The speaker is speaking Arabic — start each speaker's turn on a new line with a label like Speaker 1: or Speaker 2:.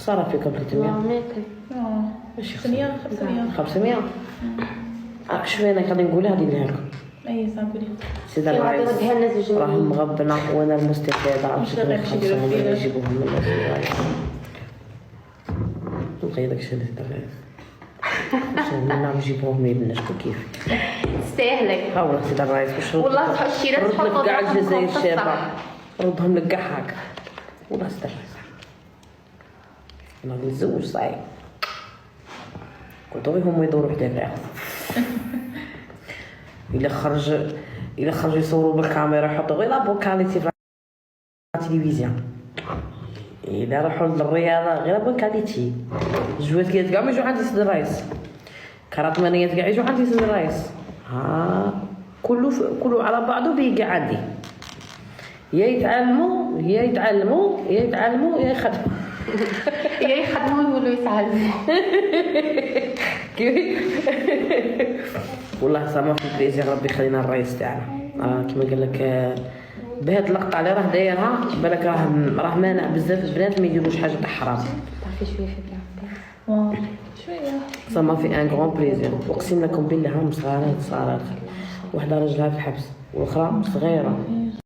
Speaker 1: خساره فيكم 300 ماشي 500 شويه انا غادي نقولها نديرها لكم.
Speaker 2: اي صافي
Speaker 1: سيدي الرئيس راهم مغبنا وانا المستفاده خاصهم يجيبوهم من الناس. نبغي داكشي اللي الرئيس نعم نجيبوهم من الناس كيف
Speaker 3: تستاهلك.
Speaker 1: ها والله سيدي الرئيس واش
Speaker 3: والله تحشي راه تحط
Speaker 1: كاع الجزائر الشابه ردهم لك كاع هكا والله سيدي الرئيس انا نتزوج صعيب كنت هم يدوروا حدا فيها الا خرج يصوروا بالكاميرا يحطوا غير لا بوكاليتي في التلفزيون. اذا راحوا للرياضه غير بوكاليتي جوات كاع ما يجوا عندي سيدي الرئيس كراتمانيات كاع يجوا عندي سيدي الرئيس. ها كله على بعضه بيه كاع عندي يا يتعلموا يا يخدموا
Speaker 3: يا يخدموا يولوا يتعلموا.
Speaker 1: والله سما في بليزير ربي يخلينا الرئيس تاعنا. كما قال لك بهاد اللقطه اللي راه دايرها بالك راه مانع بزاف البنات ما يديروش حاجه تاع حرام.
Speaker 3: تعرفي شويه في بلاد
Speaker 2: شويه
Speaker 1: سما في ان غون بليزير اقسم لكم بالله هم صغارات وحده راجلها في الحبس والاخرى صغيره